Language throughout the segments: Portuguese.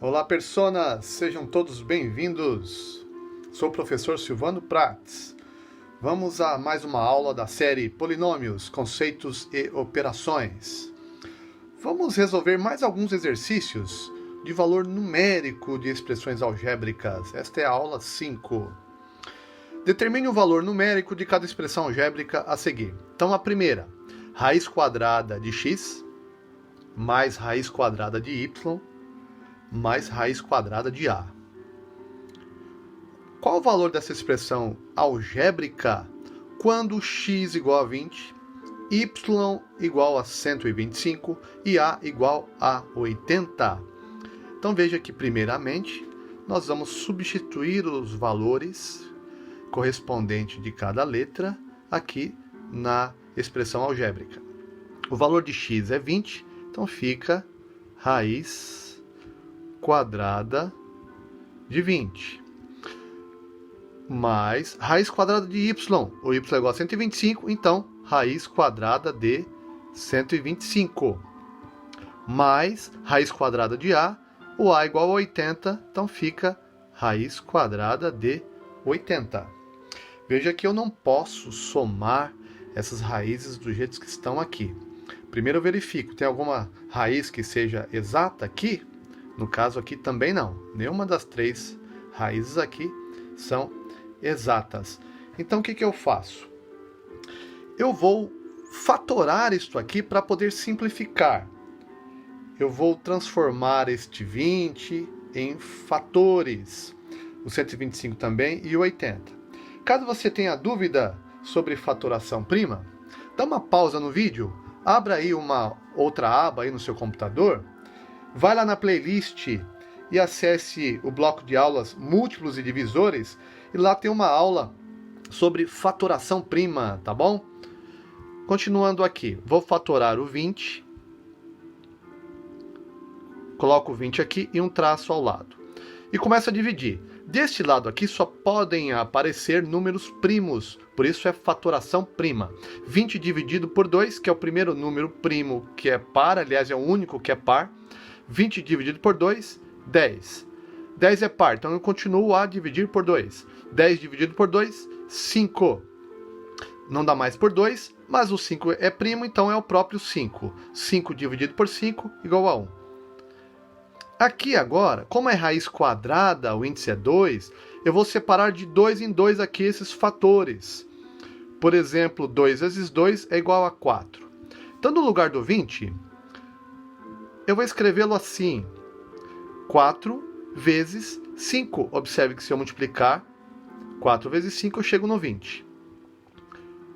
Olá, personas! Sejam todos bem-vindos! Sou o professor Silvano Prats. Vamos a mais uma aula da série Polinômios, Conceitos e Operações. Vamos resolver mais alguns exercícios de valor numérico de expressões algébricas. Esta é a aula 5. Determine o valor numérico de cada expressão algébrica a seguir. Então, a primeira, raiz quadrada de x mais raiz quadrada de y mais raiz quadrada de a. Qual o valor dessa expressão algébrica quando x igual a 20, y igual a 125 e a igual a 80? Então veja que, primeiramente, nós vamos substituir os valores correspondentes de cada letra aqui na expressão algébrica. O valor de x é 20, então fica raiz quadrada de 20, mais raiz quadrada de y. O y é igual a 125, então raiz quadrada de 125, mais raiz quadrada de a. O a é igual a 80, então fica raiz quadrada de 80. Veja que eu não posso somar essas raízes do jeito que estão aqui. Primeiro eu verifico, tem alguma raiz que seja exata aqui? No caso aqui também não. Nenhuma das três raízes aqui são exatas. Então o que eu faço? Eu vou fatorar isto aqui para poder simplificar. Eu vou transformar este 20 em fatores. O 125 também e o 80. Caso você tenha dúvida sobre fatoração prima, dá uma pausa no vídeo, abra aí uma outra aba aí no seu computador, vai lá na playlist e acesse o bloco de aulas múltiplos e divisores, e lá tem uma aula sobre fatoração prima, tá bom? Continuando aqui, vou fatorar o 20, coloco o 20 aqui e um traço ao lado. E começo a dividir. Deste lado aqui só podem aparecer números primos, por isso é fatoração prima. 20 dividido por 2, que é o primeiro número primo que é par, aliás é o único que é par. 20 dividido por 2, 10. 10 é par, então eu continuo a dividir por 2. 10 dividido por 2, 5. Não dá mais por 2, mas o 5 é primo, então é o próprio 5. 5 dividido por 5 igual a 1. Aqui agora, como é raiz quadrada, o índice é 2, eu vou separar de 2 em 2 aqui esses fatores. Por exemplo, 2 vezes 2 é igual a 4. Então, no lugar do 20, eu vou escrevê-lo assim: 4 vezes 5. Observe que se eu multiplicar 4 vezes 5, eu chego no 20.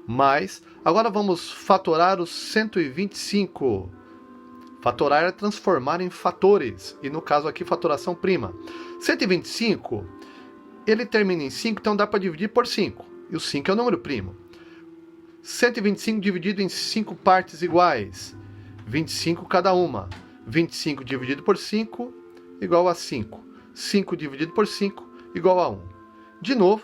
Mas, agora vamos fatorar os 125. Fatorar é transformar em fatores, e no caso aqui, fatoração prima. 125, ele termina em 5, então dá para dividir por 5. E o 5 é o número primo. 125 dividido em 5 partes iguais. 25 cada uma. 25 dividido por 5 igual a 5. 5 dividido por 5 igual a 1. De novo,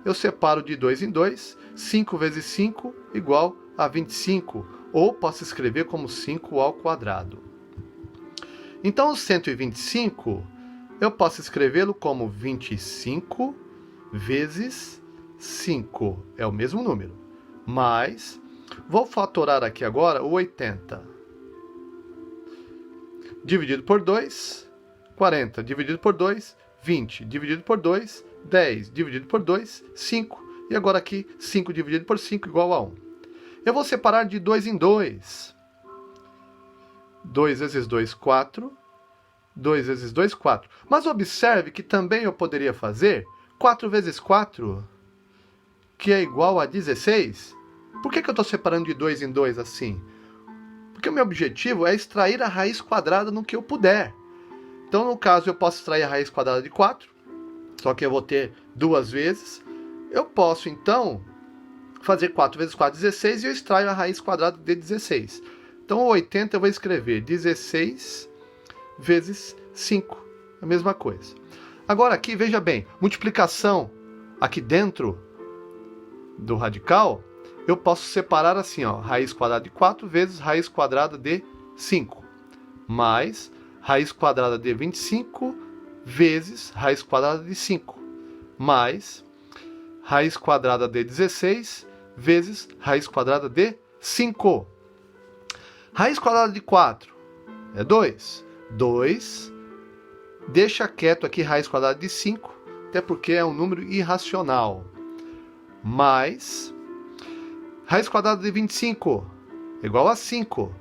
eu separo de 2 em 2. 5 vezes 5 igual a 25. Ou posso escrever como 5 ao quadrado. Então, o 125, eu posso escrevê-lo como 25 vezes 5. É o mesmo número. Mas, vou fatorar aqui agora o 80. Dividido por 2, 40. Dividido por 2, 20. Dividido por 2, 10. Dividido por 2, 5. E agora aqui, 5 dividido por 5 igual a 1. Eu vou separar de 2 em 2. 2 vezes 2, 4. 2 vezes 2, 4. Mas observe que também eu poderia fazer 4 vezes 4, que é igual a 16. Por que eu estou separando de 2 em 2 assim? Porque o meu objetivo é extrair a raiz quadrada no que eu puder. Então, no caso, eu posso extrair a raiz quadrada de 4, só que eu vou ter duas vezes. Eu posso, então, fazer 4 vezes 4, 16, e eu extraio a raiz quadrada de 16. Então, o 80 eu vou escrever 16 vezes 5. A mesma coisa. Agora aqui, veja bem, multiplicação aqui dentro do radical, eu posso separar assim, ó, raiz quadrada de 4 vezes raiz quadrada de 5. Mais raiz quadrada de 25 vezes raiz quadrada de 5, mais raiz quadrada de 16 vezes raiz quadrada de 5. Raiz quadrada de 4 é 2. 2, deixa quieto aqui raiz quadrada de 5, até porque é um número irracional. Mais raiz quadrada de 25 igual a 5.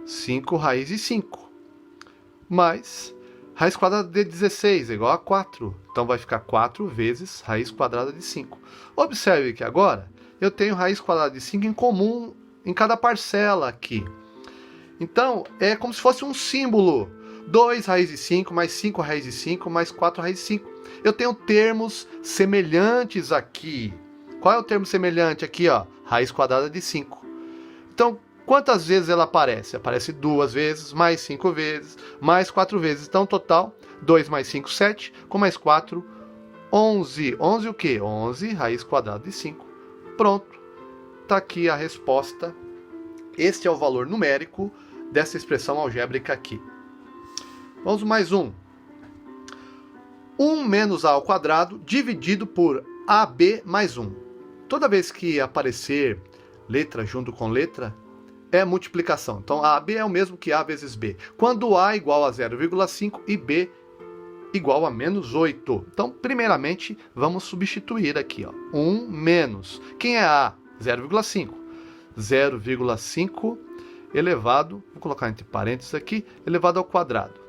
5 raiz de 5. Mais raiz quadrada de 16 é igual a 4. Então vai ficar 4 vezes raiz quadrada de 5. Observe que agora eu tenho raiz quadrada de 5 em comum em cada parcela aqui. Então é como se fosse um símbolo. 2 raiz de 5 mais 5 raiz de 5 mais 4 raiz de 5. Eu tenho termos semelhantes aqui. Qual é o termo semelhante aqui? Ó? Raiz quadrada de 5. Então, quantas vezes ela aparece? Aparece 2 vezes, mais 5 vezes, mais 4 vezes. Então, total, 2 mais 5, 7, com mais 4, 11. 11 o quê? 11 raiz quadrada de 5. Pronto. Está aqui a resposta. Este é o valor numérico dessa expressão algébrica aqui. Vamos mais um. 1 menos a ao quadrado dividido por AB mais 1. Toda vez que aparecer letra junto com letra, é multiplicação. Então, AB é o mesmo que A vezes B. Quando A igual a 0,5 e B igual a menos 8. Então, primeiramente, vamos substituir aqui. Ó. 1 menos. Quem é A? 0,5. 0,5 elevado, vou colocar entre parênteses aqui, elevado ao quadrado.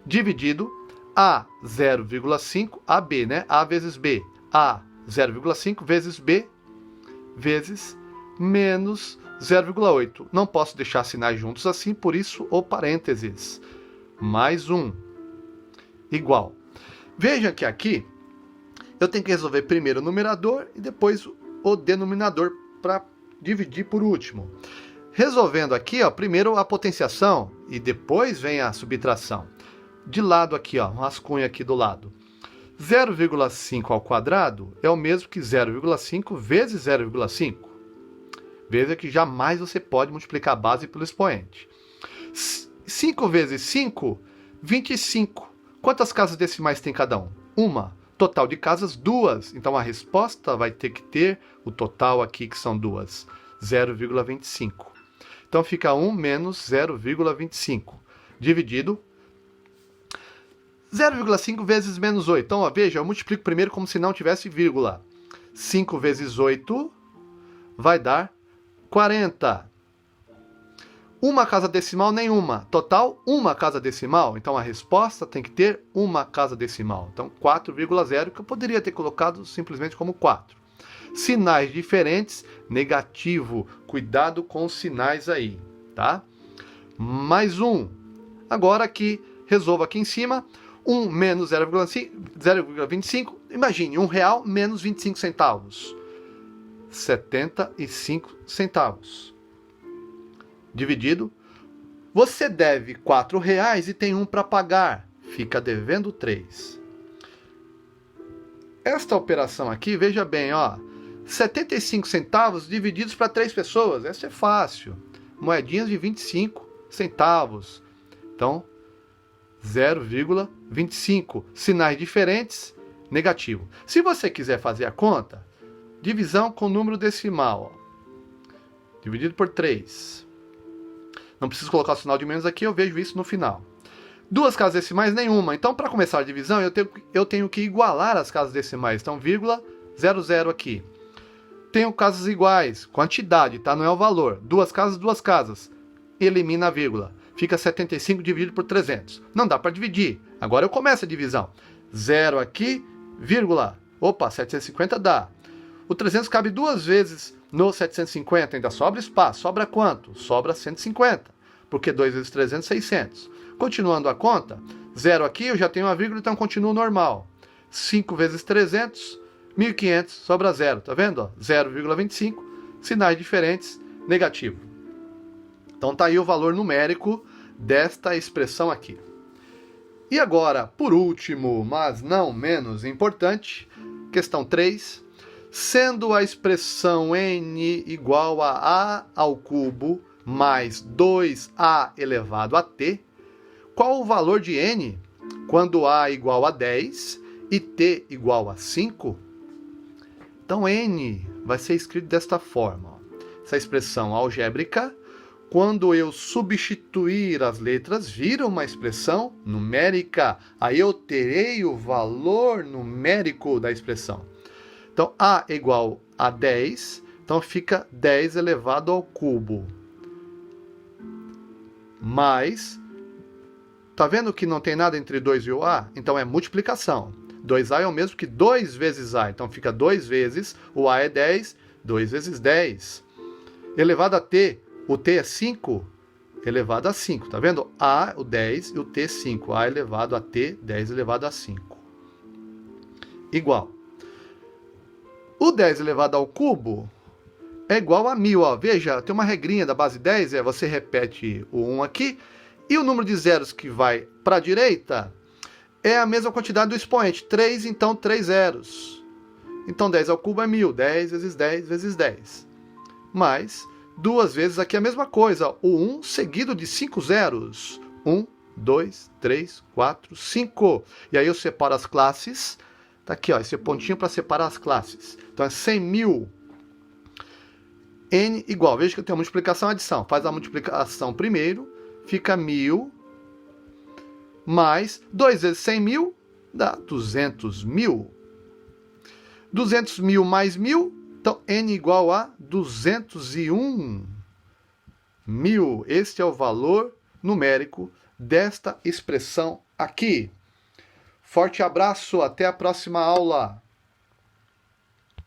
Dividido A 0,5, AB, né? A vezes B. A 0,5 vezes B vezes menos 0,8. Não posso deixar sinais juntos assim, por isso o parênteses. Mais 1 igual. Veja que aqui eu tenho que resolver primeiro o numerador e depois o denominador para dividir por último. Resolvendo aqui, ó, primeiro a potenciação e depois vem a subtração. De lado aqui, ó, um rascunho aqui do lado. 0,5 ao quadrado é o mesmo que 0,5 vezes 0,5. Veja que jamais você pode multiplicar a base pelo expoente. 5 vezes 5, 25. Quantas casas decimais tem cada um? Uma. Total de casas, 2. Então a resposta vai ter que ter o total aqui, que são 2. 0,25. Então fica 1 menos 0,25. Dividido 0,5 vezes menos 8. Então, ó, veja, eu multiplico primeiro como se não tivesse vírgula. 5 vezes 8 vai dar 40. Uma casa decimal, nenhuma. Total, uma casa decimal. Então, a resposta tem que ter uma casa decimal. Então, 4,0, que eu poderia ter colocado simplesmente como 4. Sinais diferentes, negativo. Cuidado com os sinais aí, tá? Mais um. Agora aqui, resolvo aqui em cima. 1 menos 0,25, imagine, R$1 menos 25 centavos. 75 centavos. Dividido. Você deve R$4 e tem 1 para pagar. Fica devendo 3. Esta operação aqui, veja bem, ó. 75 centavos divididos para 3 pessoas. Essa é fácil. Moedinhas de 25 centavos. Então, 0,25. Sinais diferentes, negativo. Se você quiser fazer a conta, divisão com número decimal. Ó. Dividido por 3. Não preciso colocar o sinal de menos aqui, eu vejo isso no final. 2 casas decimais, nenhuma. Então, para começar a divisão, eu tenho que igualar as casas decimais. Então, vírgula, 00 aqui. Tenho casas iguais, quantidade, tá? Não é o valor. 2 casas. Elimina a vírgula. Fica 75 dividido por 300. Não dá para dividir. Agora eu começo a divisão. 0 aqui, vírgula. Opa, 750 dá. O 300 cabe 2 vezes no 750. Ainda sobra espaço. Sobra quanto? Sobra 150. Porque 2 vezes 300, 600. Continuando a conta. 0 aqui, eu já tenho uma vírgula, então continuo normal. 5 vezes 300, 1.500. Sobra 0. Tá vendo? 0,25. Sinais diferentes, negativo. Então tá aí o valor numérico desta expressão aqui. E agora, por último, mas não menos importante, questão 3. Sendo a expressão n igual a ao cubo mais 2a elevado a t, qual o valor de n quando a igual a 10 e t igual a 5? Então, n vai ser escrito desta forma. Essa expressão algébrica, quando eu substituir as letras, vira uma expressão numérica. Aí eu terei o valor numérico da expressão. Então, a é igual a 10, então fica 10 elevado ao cubo. Mais, tá vendo que não tem nada entre 2 e o a? Então é multiplicação. 2a é o mesmo que 2 vezes a, então fica 2 vezes, o a é 10, 2 vezes 10. Elevado a t, o t é 5, elevado a 5, tá vendo? A, o 10 e o t, 5. A elevado a t, 10 elevado a 5. Igual. O 10 elevado ao cubo é igual a 1000. Ó. Veja, tem uma regrinha da base 10, você repete o 1 aqui, e o número de zeros que vai para a direita é a mesma quantidade do expoente. 3, então 3 zeros. Então 10 ao cubo é 1000. 10 vezes 10 vezes 10. Mais, duas vezes aqui a mesma coisa. O 1 seguido de 5 zeros. 1, 2, 3, 4, 5. E aí eu separo as classes. Tá aqui, ó, esse pontinho para separar as classes. Então é 100.000. N igual. Veja que eu tenho multiplicação e adição. Faz a multiplicação primeiro. Fica 1000. Mais 2 vezes 100.000 dá 200.000. 200.000 mais 1000. Então, n igual a 201.000. Este é o valor numérico desta expressão aqui. Forte abraço, até a próxima aula.